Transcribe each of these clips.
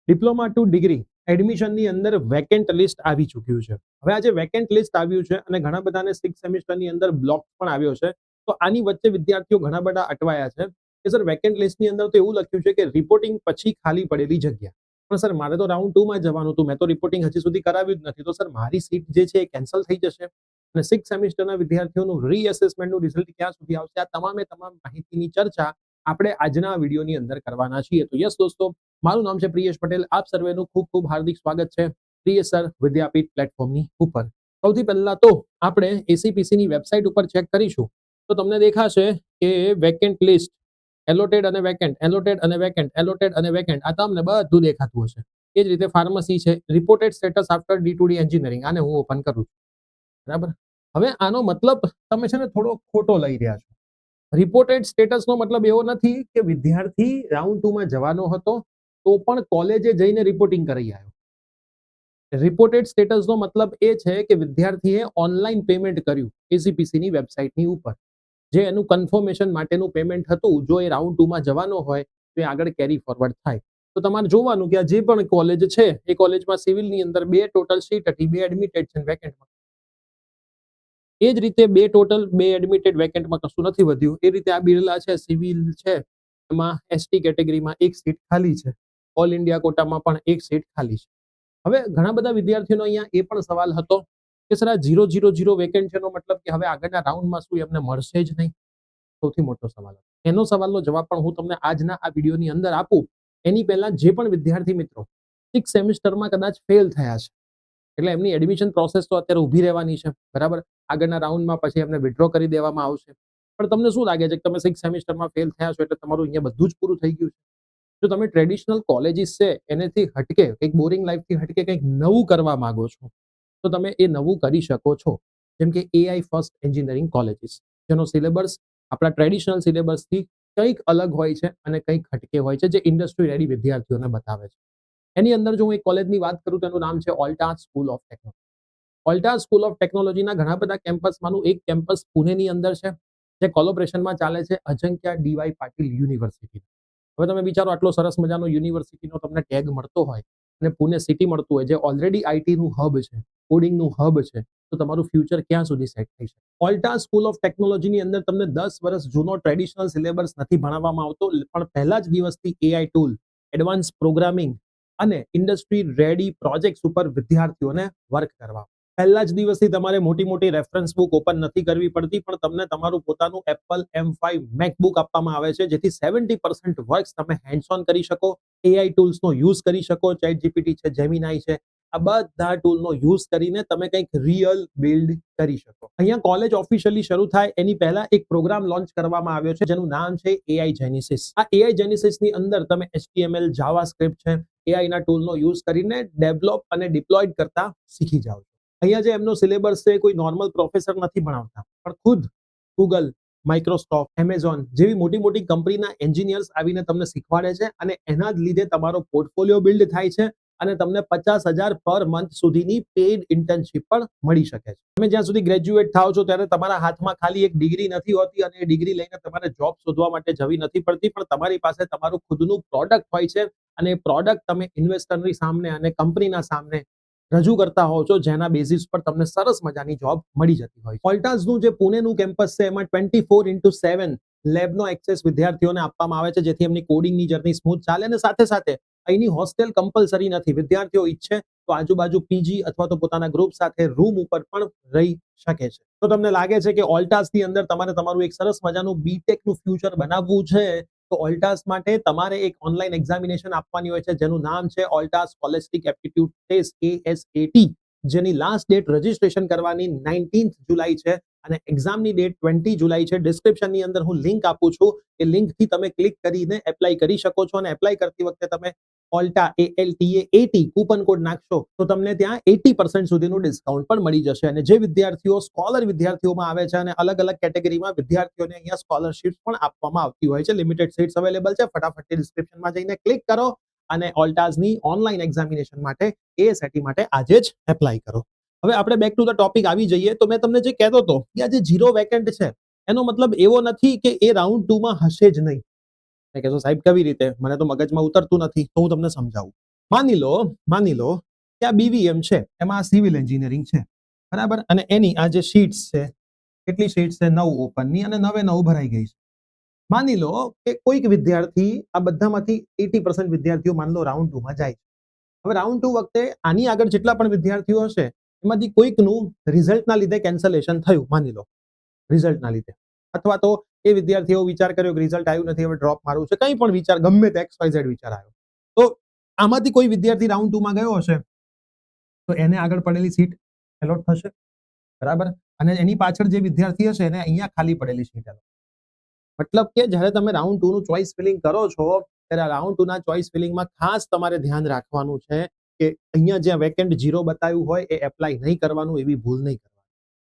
Diploma two degree એડમિશનની અંદર vacant list આવી ચૂક્યું છે. હવે આ જે વેકેન્ટ લિસ્ટ આવ્યું છે અને ઘણા બધાને 6 સેમિસ્ટરની અંદર બ્લોક પણ આવ્યો છે. તો આની વચ્ચે વિદ્યાર્થીઓ ઘણા બધા અટવાયા છે કે સર વેકેન્ટ લિસ્ટની અંદર તો એવું લખ્યું છે કે રિપોર્ટિંગ પછી ખાલી પડેલી જગ્યા. પણ સર મારે તો રાઉન્ડ 2 માં જવાનું હતું, મેં તો રિપોર્ટિંગ હજી સુધી કરાવ્યું જ નથી. તો સર મારી સીટ જે છે એ કેન્સલ થઈ જશે અને 6 સેમિસ્ટરના વિદ્યાર્થીઓનું રીએસેસમેન્ટનું રિઝલ્ટ ક્યાં સુધી આવશે, આ તમામ માહિતીની ચર્ચા આપણે આજના વિડીયોની અંદર કરવાના છીએ. તો યસ દોસ્તો, મારું નામ છે પ્રિયેશ પટેલ. આપ સર્વેનું ખૂબ ખૂબ હાર્દિક સ્વાગત છે પ્રિયેશ સર વિદ્યાપીઠ પ્લેટફોર્મની ઉપર. સૌથી પહેલા તો આપણે એસીપીસી ની વેબસાઇટ ઉપર ચેક કરીશું તો તમને દેખાશે કે વેકેન્ટ લિસ્ટ, એલોટેડ અને વેકેન્ટ, એલોટેડ અને વેકેન્ટ, એલોટેડ અને વેકેન્ટ, આ તમને બધું દેખાતું હશે. એ જ રીતે ફાર્મસી છે, reported status after D2D engineering, આને હું ઓપન કરું છું. બરાબર. હવે આનો મતલબ તમે છે ને થોડો ખોટો લઈ રહ્યા છો. રિપોર્ટેડ સ્ટેટસનો મતલબ એવો નથી કે વિદ્યાર્થી રાઉન્ડ 2 માં જવાનો હતો તો પણ કોલેજે જઈને રિપોર્ટિંગ કરી આવ્યો. રિપોર્ટેડ સ્ટેટસનો મતલબ એ છે કે વિદ્યાર્થીએ ઓનલાઈન પેમેન્ટ કર્યું એસીપીસી ની વેબસાઇટની ઉપર, જે એનું કન્ફર્મેશન માટેનું પેમેન્ટ હતું. જો એ રાઉન્ડ 2 માં જવાનો હોય તો એ આગળ કેરી ફોરવર્ડ થાય. તો તમારે જોવાનું કે આ જે પણ કોલેજ છે એ કોલેજમાં સિવિલની અંદર 2 ટોટલ સીટ હતી, 2 એડમિટેડ છે વેકેન્ટમાં. એ જ રીતે 2 એડમિટેડ વેકેન્ટમાં કશું નથી વધ્યું. એ રીતે આ બિરલા છે, સિવિલ છે, એમાં એસટી કેટેગરીમાં 1 સીટ ખાલી છે. ઓલ ઇન્ડિયા કોટામાં પણ 1 સીટ ખાલી છે. હવે ઘણા બધા વિદ્યાર્થીઓનો અહીંયા એ પણ સવાલ હતો કે સર આ 000 વેકેન્ટ છે એનો મતલબ કે હવે આગળના રાઉન્ડમાં શું એમને મળશે જ નહીં? સૌથી મોટો સવાલ હતો. એનો સવાલનો જવાબ પણ હું તમને આજના આ વિડીયોની અંદર આપું એની પહેલા જે પણ વિદ્યાર્થી મિત્રો 6 સેમિસ્ટરમાં કદાચ ફેલ થયા છે, એટલે એમની એડમિશન પ્રોસેસ તો અત્યારે ઊભી રહેવાની છે. બરાબર. આગળના રાઉન્ડમાં પછી એમને વિથડ્રો કરી દેવામાં આવશે. પણ તમને શું લાગે છે કે તમે 6 સેમિસ્ટરમાં ફેલ થયા છો એટલે તમારું અહીંયા બધું જ પૂરું થઈ ગયું છે? જો તમે ટ્રેડિશનલ કોલેજીસ છે એનેથી હટકે, કંઈક બોરિંગ લાઈફથી હટકે કંઈક નવું કરવા માંગો છો તો તમે એ નવું કરી શકો છો. જેમ કે AI ફર્સ્ટ એન્જિનિયરિંગ કોલેજીસ, જેનો સિલેબસ આપણા ટ્રેડિશનલ સિલેબસથી કંઈક અલગ હોય છે અને કંઈક હટકે હોય છે, જે ઇન્ડસ્ટ્રી રેડી વિદ્યાર્થીઓને બતાવે છે. એની અંદર જો હું એક કોલેજની વાત કરું તો એનું નામ છે Alta school of technology. Alta school of ટેકનોલોજીના ઘણા બધા કેમ્પસમાંનું એક કેમ્પસ પુણેની અંદર છે, જે કોલોબરેશનમાં ચાલે છે અજંક્યા ડીવાય પાટીલ યુનિવર્સિટી. હવે તમે વિચારો, આટલો સરસ મજાનો યુનિવર્સિટીનો તમને ટેગ મળતો હોય અને પુણે સિટી મળતું હોય, જે ઓલરેડી આઈટીનું હબ છે, કોડિંગનું હબ છે, તો તમારું ફ્યુચર ક્યાં સુધી સેટ થઈ શકે? ઓલ્ટા સ્કૂલ ઓફ ટેકનોલોજીની અંદર તમને 10 વર્ષ જૂનો ટ્રેડિશનલ સિલેબસ નથી ભણાવવામાં આવતો, પણ પહેલા જ દિવસથી AI ટૂલ, એડવાન્સ પ્રોગ્રામિંગ અને ઇન્ડસ્ટ્રી રેડી પ્રોજેક્ટ્સ ઉપર વિદ્યાર્થીઓને વર્ક કરવા. પહેલા જ દિવસથી તમારે મોટી મોટી રેફરન્સ બુક ઓપન નથી કરવી પડતી, પણ તમને તમારું પોતાનું એપલ M5 મેકબુક આપવામાં આવે છે, જેથી 70% વર્ક્સ તમે હેન્ડ્સ ઓન કરી શકો, AI ટૂલ્સનો યુઝ કરી શકો, ચેટ જીપીટી છે, જેમિનાઈ છે, આ બધા ટૂલનો યુઝ કરીને તમે કંઈક રિયલ બિલ્ડ કરી શકો. અહીંયા કોલેજ ઓફિશિયલી શરૂ થાય એની પહેલા એક પ્રોગ્રામ લોન્ચ કરવામાં આવ્યો છે, જેનું નામ છે AI જેનેસિસ. આ AI જેનેસિસની અંદર તમે HTML, જાવાસ્ક્રિપ્ટ છે, AI ના ટૂલનો યુઝ કરીને ડેવલપ અને ડિપ્લોય કરતા શીખી જાઓ. અહીંયા જે એમનો સિલેબસ છે કોઈ નોર્મલ પ્રોફેસર નથી ભણાવતા, પણ ખુદ ગૂગલ, માઇક્રોસોફ્ટ, એમેઝોન જેવી મોટી મોટી કંપનીના એન્જિનિયર્સ આવીને તમને શીખવાડે છે અને એના જ લીધે તમારો પોર્ટફોલિયો બિલ્ડ થાય છે અને તમને 50,000 પર મંથ સુધીની પેઇડ ઇન્ટર્નશિપ પણ મળી શકે છે. તમે જ્યાં સુધી ગ્રેજ્યુએટ થાવ છો ત્યારે તમારા હાથમાં ખાલી એક ડિગ્રી નથી હોતી અને એ ડિગ્રી લઈને તમારે જોબ શોધવા માટે જવી નથી પડતી, પણ તમારી પાસે તમારું ખુદનું પ્રોડક્ટ હોય છે અને એ પ્રોડક્ટ તમે ઇન્વેસ્ટરની સામે અને કંપનીના સામે રજૂ કરતા હોવ છો, જેના બેઝિસ પર તમને સરસ મજાની જોબ મળી જતી હોય. ઓલ્ટાસનું જે પુણેનું કેમ્પસ છે એમાં 24/7 લેબનો એક્સેસ વિદ્યાર્થીઓને આપવામાં આવે છે, જેથી એમની કોડિંગની જર્ની સ્મૂથ ચાલે અને સાથે સાથે અહીંની હોસ્ટેલ કમ્પલસરી નથી. વિદ્યાર્થીઓ ઈચ્છે તો આજુબાજુ પીજી અથવા તો પોતાના ગ્રુપ સાથે રૂમ ઉપર પણ રહી શકે છે. તો તમને લાગે છે કે ઓલ્ટાસની અંદર તમારે તમારું એક સરસ મજાનું બીટેકનું ફ્યુચર બનાવવું છે, તો ઓલ્ટાસ માટે તમારે એક ઓનલાઈન એક્ઝામિનેશન આપવાની હોય છે, જેનું નામ છે ઓલ્ટાસ સ્કોલેસ્ટિક એપ્ટિટ્યુડ ટેસ્ટ ASAT, જેની લાસ્ટ ડેટ રજીસ્ટ્રેશન કરવાની 19th જુલાઈ છે અને એક્ઝામની ડેટ 20 જુલાઈ છે. ડિસ્ક્રિપ્શનની અંદર હું લિંક આપું છું, એ લિંકથી તમે ક્લિક કરીને એપ્લાય કરી શકો છો અને એપ્લાય કરતી વખતે તમે ઓલ્ટા ALTA80 કૂપન કોડ નાખશો તો તમને ત્યાં 80% સુધીનું ડિસ્કાઉન્ટ પણ મળી જશે. અને જે વિદ્યાર્થીઓ સ્કોલર વિદ્યાર્થીઓમાં આવે છે અને અલગ અલગ કેટેગરીમાં વિદ્યાર્થીઓને અહીંયા સ્કોલરશિપ પણ આપવામાં આવતી હોય છે. લિમિટેડ સીટ્સ અવેલેબલ છે. ફટાફટ ડિસ્ક્રિપ્શનમાં જઈને ક્લિક કરો અને ઓલ્ટાસની ઓનલાઈન એક્ઝામિનેશન માટે ASAT માટે આજે જ એપ્લાય કરો. હવે આપણે બેક ટુ ધ ટોપિક આવી જઈએ. તો મેં તમને જે કહેતો હતો કે આ જે 0 વેકેન્ટ છે એનો મતલબ એવો નથી કે એ રાઉન્ડ 2 માં હશે જ નહીં. મેં કહેતો સાહેબ કેવી રીતે, મને તો મગજમાં ઉતરતું નથી, તો હું તમને સમજાવું. માની લો કે આ BVM છે, એમાં સિવિલ એન્જિનિયરિંગ છે, બરાબર, અને એની આ જે શીટ્સ છે, કેટલી શીટ્સ છે? 9 ઓપનની અને 9 ભરાઈ ગઈ છે. માની લો કે કોઈક વિદ્યાર્થી આ બધામાંથી 80% વિદ્યાર્થીઓ માની લો રાઉન્ડ 2 માં જાય છે. હવે રાઉન્ડ 2 વખતે આની આગળ જેટલા પણ વિદ્યાર્થીઓ હશે એમાંથી કોઈકનું રિઝલ્ટના લીધે કેન્સલેશન થયું, માની લો રિઝલ્ટના લીધે, અથવા તો એ વિદ્યાર્થીઓ વિચાર કર્યો કે રિઝલ્ટ આવ્યું નથી, હવે ડ્રોપ મારવું છે, કંઈ પણ વિચાર, ગમે તે XYZ વિચાર આવ્યો, તો આમાંથી કોઈ વિદ્યાર્થી રાઉન્ડ 2 માં ગયો હશે તો એને આગળ પડેલી સીટ એલોટ થશે, બરાબર, અને એની પાછળ જે વિદ્યાર્થી હશે એને અહીંયા ખાલી પડેલી સીટ એલોટ. મતલબ કે જ્યારે તમે રાઉન્ડ 2 નું ચોઇસ ફિલિંગ કરો છો ત્યારે રાઉન્ડ 2 ના ચોઇસ ફિલિંગમાં ખાસ તમારે ધ્યાન રાખવાનું છે કે અહીંયા જ્યાં વેકેન્ટ 0 બતાવ્યું હોય એ એપ્લાય નહીં કરવાનું, એવી ભૂલ નહીં કરવાની.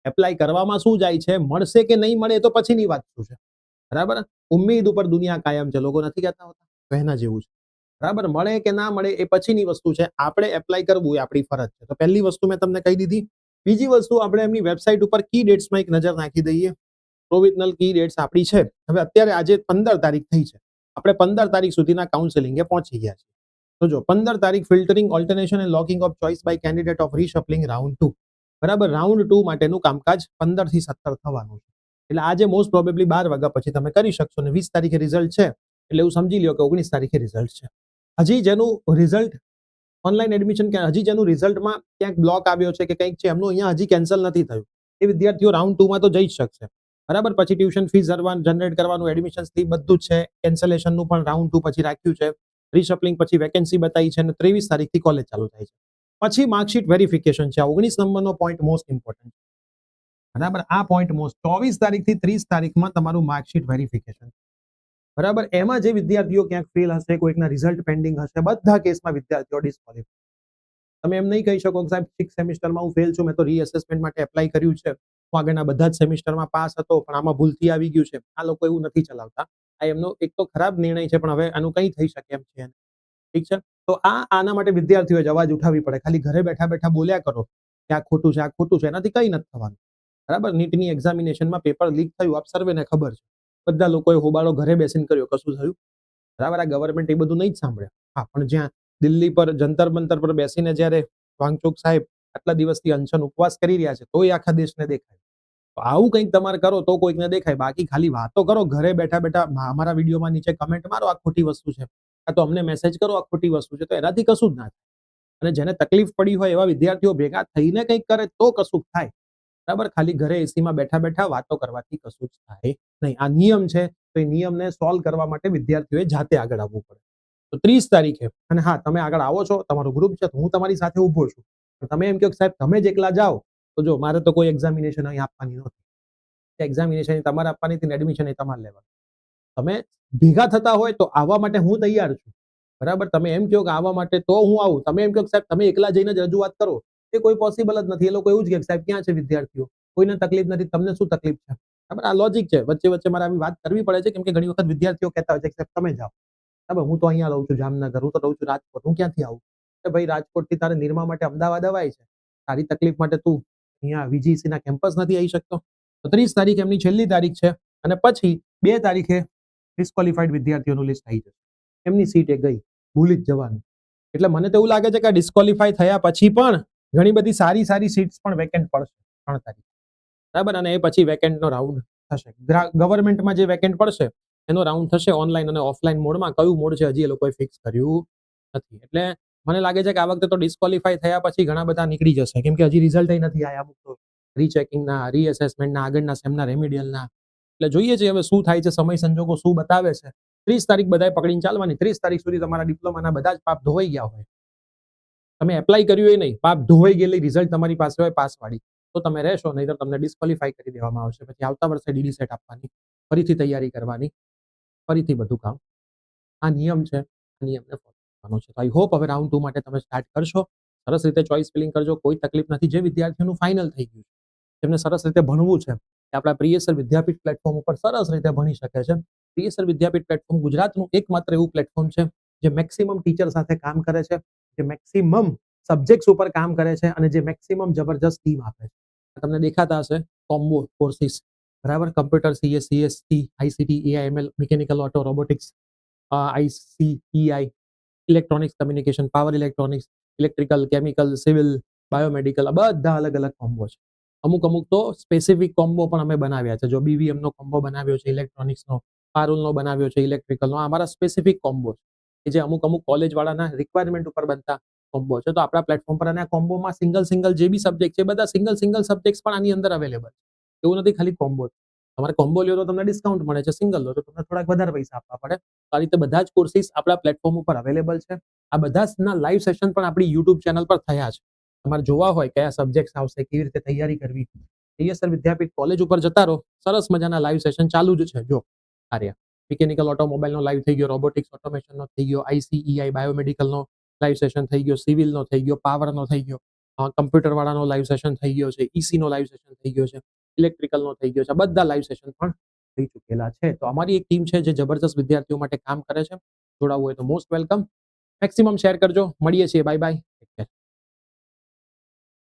એપ્લાય કરવામાં શું જાય છે, મળશે કે નહીં મળે એ તો પછીની વાત છે, બરાબર. ઉમ્મીદ ઉપર દુનિયા કાયમ છે, લોકો નથી કહેતા હોતા, તો એના જેવું છે, બરાબર. મળે કે ના મળે એ પછીની વસ્તુ છે, આપણે એપ્લાય કરવું એ આપણી ફરજ છે. તો પહેલી વસ્તુ મેં તમને કહી દીધી. બીજી વસ્તુ, આપણે એમની વેબસાઇટ ઉપર કી ડેટ્સમાં એક નજર નાખી દઈએ. પ્રોવિઝનલ કી ડેટ્સ આપણી છે. હવે અત્યારે આજે 15 તારીખ થઈ છે, આપણે 15 તારીખ સુધીના કાઉન્સેલિંગે પહોંચી ગયા છે. તો જો 15 તારીખ filtering, alternation and locking of choice by candidate of reshuffling round 2, બરાબર. રાઉન્ડ 2 માટેનું કામકાજ 15 થી 17 થવાનું છે. એટલે આજે મોસ્ટ પ્રોબેબલી 12 વાગ્યા પછી તમે કરી શકશો, અને 20 તારીખે રિઝલ્ટ છે, એટલે એવું સમજી લ્યો કે 19 તારીખે રિઝલ્ટ છે. હજી જેનું રિઝલ્ટ ઓનલાઈન એડમિશન, કે હજી જેનું રિઝલ્ટમાં ક્યાંક બ્લોક આવ્યો છે કે કંઈક છે, એમનું અહીંયા હજી કેન્સલ નથી થયું, એ વિદ્યાર્થીઓ રાઉન્ડ 2 માં તો જઈ જ શકશે, બરાબર. પછી ટ્યુશન ફીસ જનરેટ કરવાનું, એડમિશન ફી બધું જ છે. કેન્સલેશનનું પણ રાઉન્ડ 2 પછી રાખ્યું છે. રીશફલિંગ પછી વેકેન્સી બતાવી છે, અને 23 તારીખથી કોલેજ ચાલુ થાય છે. પછી માર્કશીટ વેરિફિકેશન છે, આ 19 નંબરનો પોઈન્ટ મોસ્ટ ઇમ્પોર્ટન્ટ, બરાબર. આ પોઈન્ટ મોસ્ટ 24 તારીખથી 30 તારીખમાં તમારું માર્કશીટ વેરિફિકેશન, બરાબર. એમાં જે વિદ્યાર્થીઓ ક્યાંક ફેલ હશે, કોઈકના રિઝલ્ટ પેન્ડિંગ હશે, બધા કેસમાં વિદ્યાર્થીઓ ડિસ્ક્વોલિફાય. તમે એમ નહીં કહી શકો કે સાહેબ 6 સેમિસ્ટરમાં હું ફેલ છું, મેં તો રીએસેસમેન્ટ માટે એપ્લાય કર્યું છે, હું આગળના બધા જ સેમિસ્ટરમાં પાસ હતો, પણ આમાં ભૂલથી આવી ગયું છે. આ લોકો એવું નથી ચલાવતા. આ એમનો એક તો ખરાબ નિર્ણય છે, પણ હવે આનું કંઈ થઈ શકે એમ છે, ઠીક છે. તો આના માટે વિદ્યાર્થીઓએ અવાજ ઉઠાવવી પડે. ખાલી ઘરે બેઠા બેઠા બોલ્યા કરો કે આ ખોટું છે, આ ખોટું છે, એનાથી કંઈ નથી થવાનું, બરાબર. નીટની એક્ઝામિનેશનમાં પેપર લીક થયું, આપ સર્વેને ખબર છે, બધા લોકોએ હોબાળો ઘરે બેસીને કર્યો, કશું થયું, બરાબર. આ ગવર્મેન્ટ એ બધું નહીં જ સાંભળે. હા, પણ જ્યાં દિલ્હી પર જંતર મંતર પર બેસીને જ્યારે વાંગચોક સાહેબ આટલા દિવસથી અનશન ઉપવાસ કરી રહ્યા છે, તોય આખા દેશને દેખાય. તો આવું કંઈક તમારે કરો તો કોઈકને દેખાય, બાકી ખાલી વાતો કરો ઘરે બેઠા બેઠા. અમારા વિડીયોમાં નીચે કમેન્ટ મારો આ ખોટી વસ્તુ છે, આ તો અમને મેસેજ કરો આ ખોટી વસ્તુ છે, તો એનાથી કશું જ ના થાય. અને જેને તકલીફ પડી હોય એવા વિદ્યાર્થીઓ ભેગા થઈને કંઈક કરે તો કશું થાય, બરાબર. ખાલી ઘરે એસીમાં બેઠા બેઠા વાતો કરવાથી કશું જ થાય નહીં. આ નિયમ છે, તો એ નિયમને સોલ્વ કરવા માટે વિદ્યાર્થીઓએ જાતે આગળ આવવું પડે. તો 30 તારીખે, અને હા, તમે આગળ આવો છો, તમારું ગ્રુપ છે, તો હું તમારી સાથે ઊભો છું. તમે એમ કહો કે સાહેબ તમે જ એકલા જાઓ, તો જો મારે તો કોઈ એક્ઝામિનેશન અહીં આપવાની નહોતી, એક્ઝામિનેશન તમારે આપવાની હતી, એડમિશન એ તમારે લેવાનું. તમે ભેગા થતા હોય તો આવવા માટે હું તૈયાર છું, બરાબર. તમે એમ કહો કે આવવા માટે તો હું આવું, તમે એમ કહો કે સાહેબ તમે એકલા જઈને જ રજૂઆત કરો, એ કોઈ પોસિબલ જ નથી. એ લોકો એવું જ કહે કે સાહેબ ક્યાં છે વિદ્યાર્થીઓ, કોઈને તકલીફ નથી, તમને શું તકલીફ છે, બરાબર. આ લોજિક છે. વચ્ચે વચ્ચે મારે આવી વાત કરવી પડે છે, કેમ કે ઘણી વખત વિદ્યાર્થીઓ કહેતા હોય છે કે સાહેબ તમે જાઓ, બરાબર. હું તો અહીંયા રહું છું જામનગર, હું તો રહું છું રાજકોટ, હું ક્યાંથી આવું? ભાઈ રાજકોટથી તારે નિરમા માટે અમદાવાદ અવાય છે, તારી તકલીફ માટે તું અહીંયા VGC ના કેમ્પસ નથી આવી શકતો. તો 30 તારીખ એમની છેલ્લી તારીખ છે, અને પછી 2 તારીખે ડિસ્ક્વોલિફાઈડ વિદ્યાર્થીઓનું લિસ્ટ આવી જશે. એમની સીટ એ ગઈ, ભૂલી જ જવાનું. એટલે મને તો એવું લાગે છે કે ડિસ્ક્વોલિફાઈ થયા પછી પણ ઘણી બધી સારી સારી સીટ્સ પણ વેકેન્ટ પડશે 3 તારીખ, બરાબર. અને એ પછી વેકેન્ટનો રાઉન્ડ થશે. ગવર્મેન્ટમાં જે વેકેન્ટ પડશે એનો રાઉન્ડ થશે ઓનલાઈન અને ઓફલાઈન મોડમાં. કયું મોડ છે હજી એ લોકોએ ફિક્સ કર્યું નથી. એટલે મને લાગે છે કે આ વખતે તો ડિસ્ક્વોલિફાઈ થયા પછી ઘણા બધા નીકળી જશે, કેમ કે હજી રિઝલ્ટ નથી આવ્યા, અમુક તો રીચેકિંગના, રીએસેસમેન્ટના, આગળના સેમના, રેમિડિયલના. એટલે જોઈએ છે હવે શું થાય છે, સમય સંજોગો શું બતાવે છે. 30 તારીખ બધાએ પકડીને ચાલવાની. 30 તારીખ સુધી તમારા ડિપ્લોમાના બધા જ પાપ ધોવાઈ ગયા હોય, તમે એપ્લાય કર્યું એ નહીં, પાપ ધોવાઈ ગયેલી રિઝલ્ટ તમારી પાસે હોય પાસવાળી, તો તમે રહેશો, નહીંતર તમને ડિસ્ક્વોલિફાઈ કરી દેવામાં આવશે. પછી આવતા વર્ષે DD સેટ આપવાની, ફરીથી તૈયારી કરવાની, ફરીથી બધું કામ. આ નિયમ છે, આ નિયમને ફોલો કરવાનો છે. તો આઈ હોપ હવે રાઉન્ડ 2 માટે તમે સ્ટાર્ટ કરશો, સરસ રીતે ચોઇસ ફિલિંગ કરજો, કોઈ તકલીફ નથી. જે વિદ્યાર્થીઓનું ફાઇનલ થઈ ગયું છે, જેમને સરસ રીતે ભણવું છે, કે આપણા પ્રિયસર વિદ્યાપીઠ પ્લેટફોર્મ ઉપર સરસ રીતે ભણી શકે છે. પ્રિયસર વિદ્યાપીઠ પ્લેટફોર્મ ગુજરાતનું એકમાત્ર એવું પ્લેટફોર્મ છે જે મેક્સિમમ ટીચર સાથે કામ કરે છે, જે મેક્સિમમ સબ્જેક્ટ્સ ઉપર કામ કરે છે, અને જે મેક્સિમમ જબરજસ્ત ટીમ આપે છે. તમને દેખાતા હશે કોમ્બો કોર્સિસ, બરાબર. Computer, CS, CST, ICT, AI, ML, mechanical, auto, robotics, ICEI, electronics communication, power electronics, electrical, chemical, civil, biomedical, આ બધા અલગ અલગ કોમ્બો છે. અમુક તો સ્પેસિફિક કોમ્બો પણ અમે બનાવ્યા છે. જો BVM નો કોમ્બો બનાવ્યો છે ઇલેક્ટ્રોનિક્સનો, પારુલનો બનાવ્યો છે ઇલેક્ટ્રિકલનો, આ અમારા સ્પેસિફિક કોમ્બો છે કે જે અમુક કોલેજ વાળાના રિક્વાયરમેન્ટ ઉપર બનતા કોમ્બો છે. તો આપણા પ્લેટફોર્મ પર અને આ કોમ્બોમાં સિંગલ જે બી સબ્જેક્ટ છે બધા સિંગલ સબ્જેક્ટ પણ આની અંદર અવેલેબલ છે. એવું નથી ખાલી કોમ્બો. તમારે કોમ્બો લ્યો તો તમને ડિસ્કાઉન્ટ મળે છે, સિંગલ લો તો તમને થોડાક વધારે પૈસા આપવા પડે. આ રીતે બધા જ કોર્સિસ આપણા પ્લેટફોર્મ ઉપર અવેલેબલ છે. આ બધાના લાઈવ સેશન પણ આપણી યુટ્યુબ ચેનલ પર થયા છે. તમારે જોવા હોય કયા સબ્જેક્ટ આવશે, કેવી રીતે તૈયારી કરવી, TSR વિદ્યાપીઠ કોલેજ ઉપર જતા રહો, સરસ મજાના લાઈવ સેશન ચાલુ જ છે. જો આર્યા મિકેનિકલ ઓટોમોબાઈલનો લાઈવ થઈ ગયો, રોબોટિક્સ ઓટોમેશનનો થઈ ગયો, ICEI બાયોમેડિકલનો લાઈવ સેશન થઈ ગયો, સિવિલનો થઈ ગયો, પાવરનો થઈ ગયો, કમ્પ્યુટર વાળાનો લાઈવ સેશન થઈ ગયો છે, ECનો લાઈવ સેશન થઈ ગયો છે, ઇલેક્ટ્રિકલનો થઈ ગયો છે. બધા લાઈવ સેશન પણ થઈ ચૂકેલા છે. તો અમારી એક ટીમ છે જે જબરદસ્ત વિદ્યાર્થીઓ માટે કામ કરે છે. જોડાવવું હોય તો મોસ્ટ વેલકમ. મેક્સિમમ શેર કરજો. મળીએ છીએ. Bye bye.